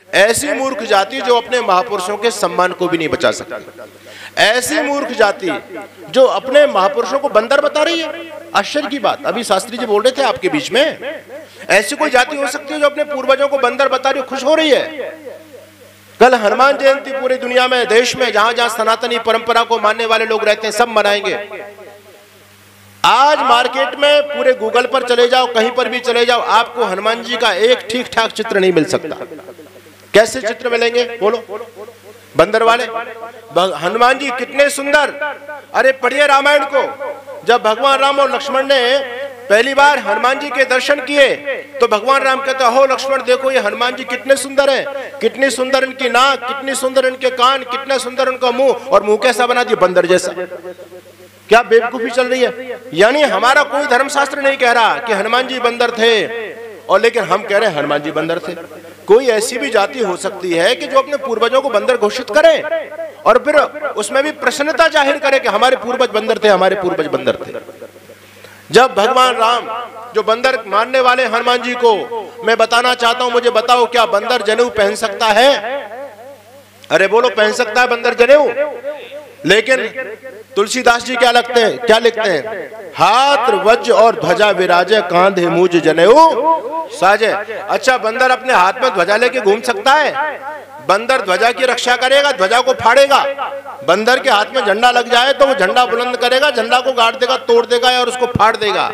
ऐसी मूर्ख जाति जो अपने महापुरुषों के सम्मान को भी नहीं बचा सकती, ऐसी मूर्ख जाति जो अपने महापुरुषों को बंदर बता रही है। आश्चर्य की बात, अभी शास्त्री जी बोल रहे थे आपके बीच में, ऐसी कोई जाति हो सकती है जो अपने पूर्वजों को बंदर बता रही है, खुश हो रही है। कल हनुमान जयंती पूरी दुनिया में, देश में, जहां जहां सनातनी परंपरा को मानने वाले लोग रहते हैं, सब मनाएंगे। आज मार्केट में पूरे गूगल पर चले जाओ, कहीं पर भी चले जाओ, आपको हनुमान जी का एक ठीक ठाक चित्र नहीं मिल सकता। कैसे चित्र मिलेंगे बोलो? बंदर वाले। हनुमान जी कितने सुंदर, अरे पढ़िए रामायण को। जब भगवान राम और लक्ष्मण ने पहली बार हनुमान जी के दर्शन किए तो भगवान राम कहते, हो लक्ष्मण देखो ये हनुमान जी कितने सुंदर हैं, कितनी सुंदर इनकी नाक, कितनी सुंदर इनके कान, कितना सुंदर उनका मुंह, और मुंह कैसा बना दिया? बंदर जैसा। क्या बेवकूफी चल रही है? यानी हमारा कोई धर्मशास्त्र नहीं कह रहा कि हनुमान जी बंदर थे, और लेकिन हम कह रहे हैं हनुमान जी बंदर थे। कोई ऐसी भी जाति हो सकती है कि जो अपने पूर्वजों को बंदर घोषित करे और फिर उसमें भी प्रसन्नता जाहिर करे कि हमारे पूर्वज बंदर थे, हमारे पूर्वज बंदर थे। जब भगवान राम जो बंदर मानने वाले हनुमान जी को मैं बताना चाहता हूं, मुझे बताओ क्या बंदर जनेऊ पहन सकता है? अरे बोलो, पहन सकता है बंदर जनेऊ? लेकिन तुलसीदास जी क्या लिखते हैं? क्या लिखते हैं? हाथ वज्र और ध्वजा विराजे, कांधे मूज जनेऊ साजे। अच्छा, बंदर अपने हाथ में ध्वजा लेके घूम सकता है? बंदर ध्वजा की रक्षा करेगा, ध्वजा को फाड़ेगा। बंदर के हाथ में झंडा लग जाए तो वो झंडा बुलंद करेगा, झंडा को गाड़ देगा, तोड़ देगा और उसको फाड़ देगा।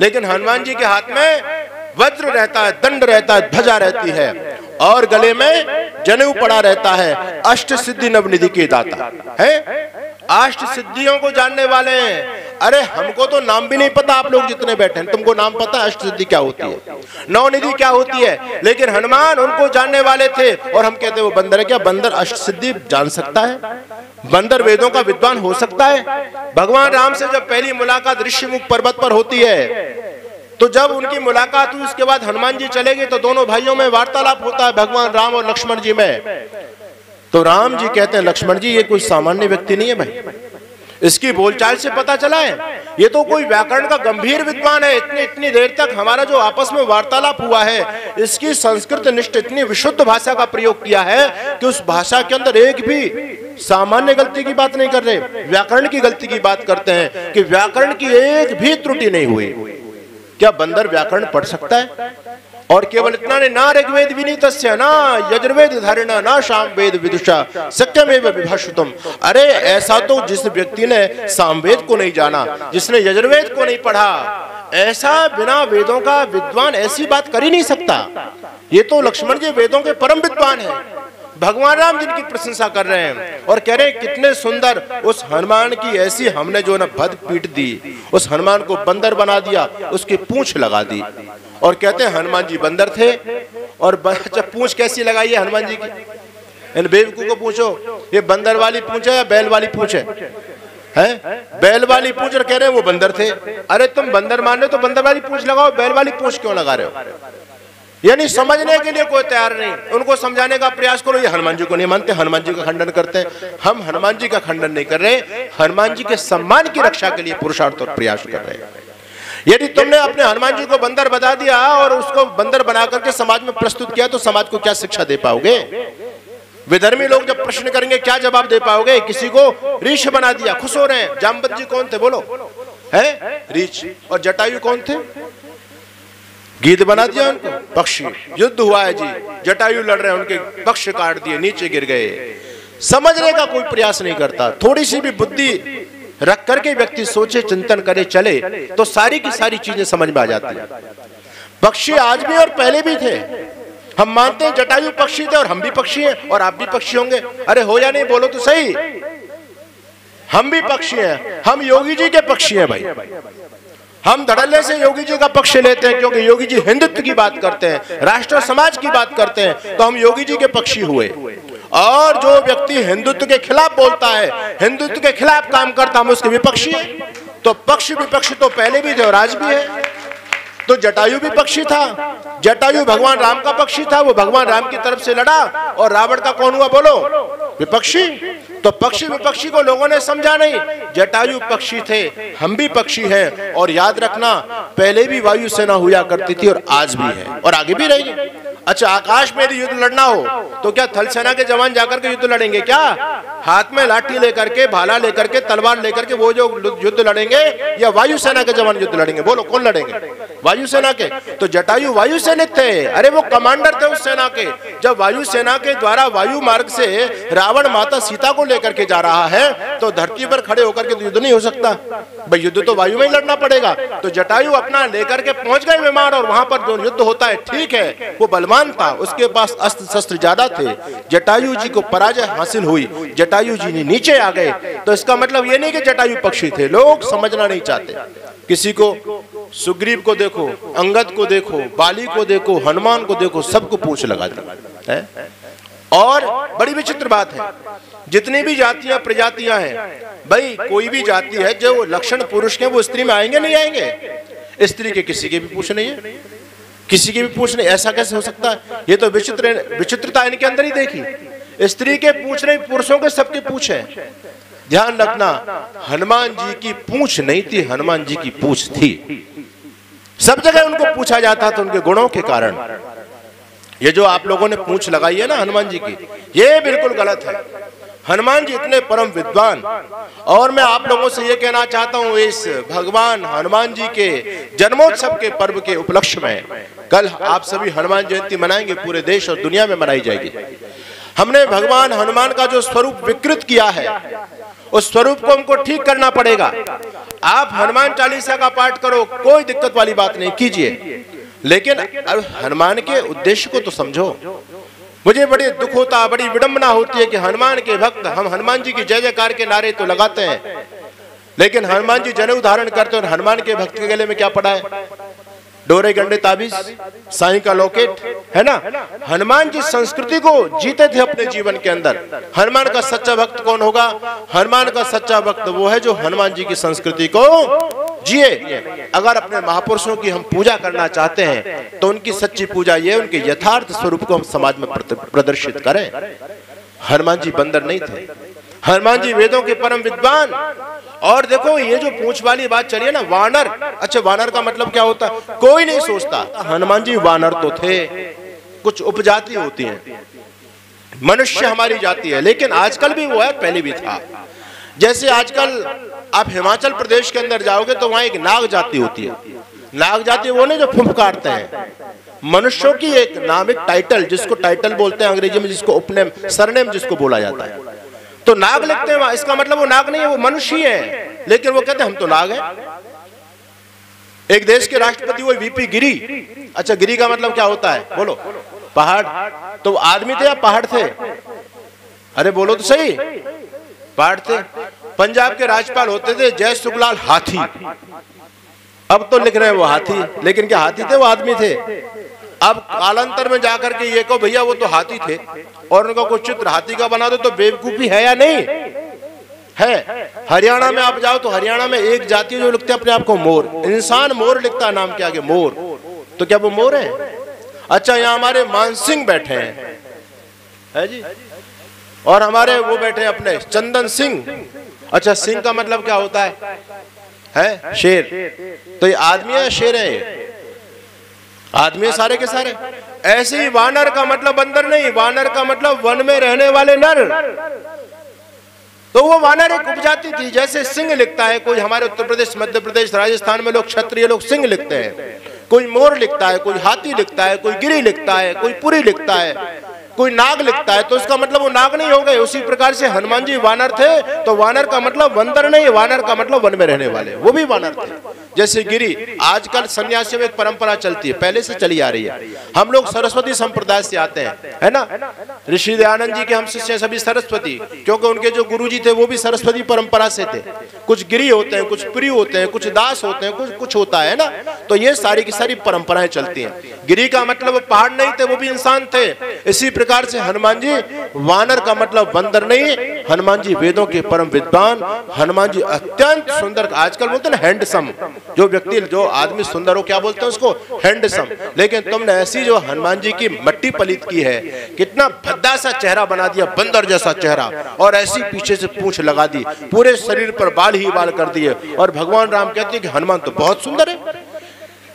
लेकिन हनुमान जी के हाथ में वज्र रहता है, दंड रहता है, ध्वजा रहती है, और गले में जनेऊ पड़ा रहता है। अष्ट सिद्धि नवनिधि के दाता है, अष्ट सिद्धियों को जानने वाले हैं। अरे हमको तो नाम भी नहीं पता, आप लोग जितने बैठे हैं, तुमको नाम पता है अष्ट सिद्धि क्या होती है, नवनिधि क्या होती है? लेकिन हनुमान उनको जानने वाले थे और हम कहते हैं वो बंदर है। क्या बंदर अष्ट सिद्धि जान सकता है? बंदर वेदों का विद्वान हो सकता है? भगवान राम से जब पहली मुलाकात ऋषिमुख पर्वत पर होती है, तो जब उनकी मुलाकात हुई उसके बाद हनुमान जी चले गए, तो दोनों भाइयों में वार्तालाप होता है, भगवान राम और लक्ष्मण जी में। तो राम जी कहते हैं, लक्ष्मण जी ये कोई सामान्य व्यक्ति नहीं है भाई, इसकी बोलचाल से पता चला है ये तो कोई व्याकरण का गंभीर विद्वान है। इतनी देर तक हमारा जो आपस में वार्तालाप हुआ है, इसकी संस्कृत निष्ठ इतनी विशुद्ध भाषा का प्रयोग किया है कि उस भाषा के अंदर एक भी सामान्य गलती की बात नहीं कर रहे, व्याकरण की गलती की बात करते हैं कि व्याकरण की एक भी त्रुटि नहीं हुई। क्या बंदर व्याकरण पढ़ सकता है? और केवल इतना नहीं, ना ऋग्वेद विनीतस्य, ना यजुर्वेद धारणा, ना सामवेद विदुषा, सत्यमेव विभाषितम्। अरे ऐसा तो जिस व्यक्ति ने सामवेद को नहीं जाना, जिसने यजुर्वेद को नहीं पढ़ा, ऐसा बिना वेदों का विद्वान ऐसी बात कर ही नहीं सकता। ये तो लक्ष्मण जी वेदों के परम विद्वान हैं, भगवान राम जिनकी प्रशंसा कर रहे हैं और कह रहे हैं कितने सुंदर। उस हनुमान की ऐसी हमने जो ना भद पीट दी, उस हनुमान को बंदर बना दिया, उसकी पूंछ लगा दी और कहते हैं हनुमान जी बंदर थे। और जब पूंछ कैसी लगाई है हनुमान जी की? इन बेवकूफ को पूछो, ये बंदर वाली पूंछ है या बैल वाली पूंछ है? बैल वाली पूंछ, और कह रहे हैं वो बंदर थे। अरे तुम बंदर मान रहे हो तो बंदर वाली पूंछ लगाओ, बैल वाली पूंछ क्यों लगा रहे हो? यानी समझने के लिए कोई तैयार नहीं। उनको समझाने का प्रयास करो, ये हनुमान जी को नहीं मानते, हनुमान जी का खंडन करते हैं। हम हनुमान जी का खंडन नहीं कर रहे, हनुमान जी के सम्मान की रक्षा के लिए पुरुषार्थ और प्रयास कर रहे हैं। यदि तुमने अपने हनुमान जी को बंदर बता दिया और उसको बंदर बना करके समाज में प्रस्तुत किया, तो समाज को क्या शिक्षा दे पाओगे? विधर्मी लोग जब प्रश्न करेंगे क्या जवाब दे पाओगे? किसी को ऋषि बना दिया, खुश हो रहे हैं। जामवंत जी कौन थे बोलो? है ऋषि। और जटायु कौन थे? गीत बना दिया उनको, पक्षी। युद्ध हुआ है जी, जटायु लड़ रहे हैं, उनके पक्ष काट दिए, नीचे गिर गए। समझने का कोई प्रयास नहीं करता। थोड़ी सी भी बुद्धि रख करके व्यक्ति सोचे, चिंतन करे, चले तो सारी की सारी चीजें समझ में आ जाती है। पक्षी आज भी और पहले भी थे। हम मानते हैं जटायु पक्षी थे और हम भी पक्षी हैं और आप भी पक्षी होंगे। अरे हो या नहीं बोलो तो सही, हम भी पक्षी हैं। हम योगी जी के पक्षी हैं भाई। हम धड़ल्ले से योगी जी का पक्ष लेते हैं क्योंकि योगी जी हिंदुत्व की बात करते हैं, राष्ट्र समाज की बात करते हैं, तो हम योगी जी के पक्षी हुए। और जो व्यक्ति हिंदुत्व के खिलाफ बोलता है, हिंदुत्व के खिलाफ काम करता, हम उसके विपक्षी हैं। तो पक्ष विपक्ष तो पहले भी थे और आज भी है। तो जटायु भी पक्षी था, जटायु भगवान राम का पक्षी था, वो भगवान राम की तरफ से लड़ा और रावण का कौन हुआ बोलो? विपक्षी। तो पक्षी विपक्षी को लोगों ने समझा नहीं। जटायु पक्षी थे, हम भी पक्षी हैं। और याद रखना, पहले भी वायुसेना हुआ करती थी और आज भी है और आगे भी रहेगी। अच्छा, आकाश में यदि युद्ध लड़ना हो तो क्या थल सेना के जवान जाकर के युद्ध लड़ेंगे क्या? हाथ में लाठी लेकर के, भाला लेकर के, तलवार लेकर के वो जो युद्ध लड़ेंगे, या वायुसेना के जवान युद्ध लड़ेंगे? बोलो कौन लड़ेंगे? वायुसेना के। तो जटायु वायु सैनिक थे, अरे वो कमांडर थे उस सेना के। जब वायुसेना के द्वारा वायु मार्ग से रावण माता सीता को लेकर के जा रहा है तो धरती पर खड़े होकर के युद्ध नहीं हो सकता भाई, युद्ध तो वायु में ही लड़ना पड़ेगा। तो जटायु अपना लेकर के पहुंच गए विमान, और वहां पर जो युद्ध होता है, ठीक है वो बलवान था, उसके पास अस्त्र शस्त्र ज्यादा थे, जटायु जी को पराजय हासिल हुई, जटायु जी ने नीचे आ गए। तो इसका मतलब ये नहीं कि जटायु पक्षी थे, लोग समझना नहीं चाहते। किसी को सुग्रीव को देखो, अंगद को देखो, बाली को देखो, हनुमान को देखो, सबको पूंछ लगा दी है। और बड़ी विचित्र बात है, जितनी भी जातियां प्रजातियां हैं भाई, कोई भी जाति है जो लक्षण पुरुष के, वो स्त्री में आएंगे नहीं आएंगे? स्त्री के किसी के भी पूछ नहीं है, किसी के भी पूछ नहीं। ऐसा कैसे हो सकता है? ये तो विचित्रता इनके अंदर ही देखी। स्त्री के पूछ नहीं, पुरुषों के सबके पूछ है। ध्यान रखना, हनुमान जी की पूछ नहीं थी, हनुमान जी की पूछ थी। सब जगह उनको पूछा जाता था उनके गुणों के कारण। ये जो आप लोगों ने पूछ लगाई है ना हनुमान जी की, ये बिल्कुल गलत है। हनुमान जी इतने परम विद्वान, और मैं आप लोगों से ये कहना चाहता हूँ, इस भगवान हनुमान जी के जन्मोत्सव के पर्व के उपलक्ष्य में कल आप सभी हनुमान जयंती मनाएंगे, पूरे देश और दुनिया में मनाई जाएगी। हमने भगवान हनुमान का जो स्वरूप विकृत किया है, उस स्वरूप को हमको ठीक करना पड़ेगा। आप हनुमान चालीसा का पाठ करो, कोई दिक्कत वाली बात नहीं, कीजिए, लेकिन अब हनुमान के उद्देश्य को तो समझो। मुझे बड़ी दुख होता, बड़ी विडंबना होती है कि हनुमान के भक्त, हम हनुमान जी की जय जयकार के नारे तो लगाते हैं, लेकिन हनुमान जी जनेऊ धारण करते हैं, और हनुमान के भक्त के गले में क्या पड़ा है? डोरे गंडे ताबीज, साईं का लॉकेट, है ना। हनुमान जी संस्कृति को जीते थे अपने जीवन के अंदर। हनुमान का सच्चा भक्त कौन होगा? हनुमान का सच्चा भक्त वो है जो हनुमान जी की संस्कृति को जिए। अगर अपने महापुरुषों की हम पूजा करना चाहते हैं तो उनकी सच्ची पूजा ये, उनके यथार्थ स्वरूप को हम समाज में प्रदर्शित करें। हनुमान जी बंदर नहीं थे, हनुमान जी वेदों के परम विद्वान। और देखो ये जो पूंछ वाली बात चली है ना, वानर, अच्छा वानर का मतलब क्या होता है? कोई नहीं सोचता। हनुमान जी वानर तो थे, कुछ उपजाति होती हैं, मनुष्य हमारी जाति है, लेकिन आजकल भी वो है, पहले भी था। जैसे आजकल आप हिमाचल प्रदेश के अंदर जाओगे तो वहां एक नाग जाति होती है। नाग जाति वो नहीं जो फुफकारते हैं, मनुष्यों की एक नाम, एक टाइटल, जिसको टाइटल बोलते हैं अंग्रेजी में, जिसको उपनेम, सरनेम जिसको बोला जाता है। तो नाग लिखते हैं वहां, इसका मतलब वो नाग नहीं है, वो मनुष्य ही है, लेकिन वो कहते हैं हम तो नाग हैं। एक देश के राष्ट्रपति वो वीपी गिरी। अच्छा, गिरी का मतलब क्या होता है? बोलो। पहाड़। तो आदमी थे या पहाड़ थे? अरे बोलो तो सही। पहाड़ थे। पंजाब के राज्यपाल होते थे जय सुखलाल हाथी। अब तो लिख रहे हैं वो हाथी, लेकिन क्या हाथी थे? वो आदमी थे। अब कालांतर में जाकर के ये कहो भैया वो तो हाथी थे, और उनका कुछ चित्र हाथी का बना दो, तो बेवकूफी है या नहीं है? हरियाणा में आप जाओ तो हरियाणा में एक जाति जो लिखते हैं अपने आप को मोर। इंसान मोर लिखता है नाम के आगे, मोर। तो क्या वो मोर है? अच्छा, यहाँ हमारे मान सिंह बैठे हैं, है जी, और हमारे वो बैठे अपने चंदन सिंह। अच्छा, सिंह का मतलब क्या होता है? शेर। तो ये आदमी है, शेर है? आदमी सारे के सारे। ऐसे ही वानर का मतलब बंदर नहीं, वानर का मतलब वन में रहने वाले नर। तो वो वानर एक उपजाति थी। जैसे सिंह लिखता है कोई, हमारे उत्तर प्रदेश, मध्य प्रदेश, राजस्थान में लोग, क्षत्रिय लोग सिंह लिखते हैं, कोई मोर लिखता है, कोई हाथी लिखता है, कोई गिरी लिखता है, कोई पुरी लिखता है, कोई नाग लिखता है, तो इसका मतलब वो नाग नहीं हो गए। उसी प्रकार से हनुमान जी वानर थे, तो वानर का मतलब बंदर नहीं, वानर का मतलब वन में रहने वाले, वो भी वानर थे। जैसे गिरी, आजकल सन्यासियों में एक परंपरा चलती है, पहले से चली आ रही है। हम लोग सरस्वती संप्रदाय से आते हैं, है ना। ऋषि दयानंद जी के हम शिष्य सभी सरस्वती, क्योंकि उनके जो गुरुजी थे वो भी सरस्वती परंपरा से थे। कुछ गिरी होते हैं, कुछ प्रिय होते हैं, कुछ दास होते हैं, कुछ होता है ना। तो ये सारी की सारी परंपराएं चलती हैं। गिरी का मतलब पहाड़ नहीं थे, वो भी इंसान थे। इसी प्रकार से हनुमान जी, वानर का मतलब बंदर नहीं, हनुमान जी वेदों के परम विद्वान, हनुमान जी अत्यंत सुंदर। आजकल बोलते हैं ना हैंडसम, जो व्यक्ति, जो आदमी सुंदर हो, क्या बोलते हैं उसको? हैंडसम। लेकिन तुमने ऐसी जो हनुमान जी की मट्टी पलीत की है, कितना भद्दा सा चेहरा बना दिया, बंदर जैसा चेहरा, और ऐसी पीछे से पूंछ लगा दी, पूरे शरीर पर बाल ही बाल कर दिए, और भगवान राम कहते हैं कि हनुमान तो बहुत सुंदर है।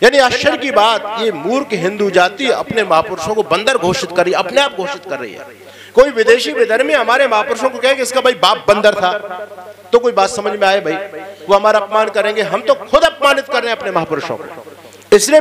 यानी आश्चर्य की बात, ये मूर्ख हिंदू जाति अपने महापुरुषों को बंदर घोषित कर रही, अपने आप घोषित कर रही है। कोई विदेशी विधर्मी हमारे महापुरुषों को कहे कि इसका भाई बाप बंदर था, तो कोई बात समझ में आए भाई? वो हमारा अपमान करेंगे, हम तो खुद अपमानित कर रहे हैं अपने महापुरुषों को। इसलिए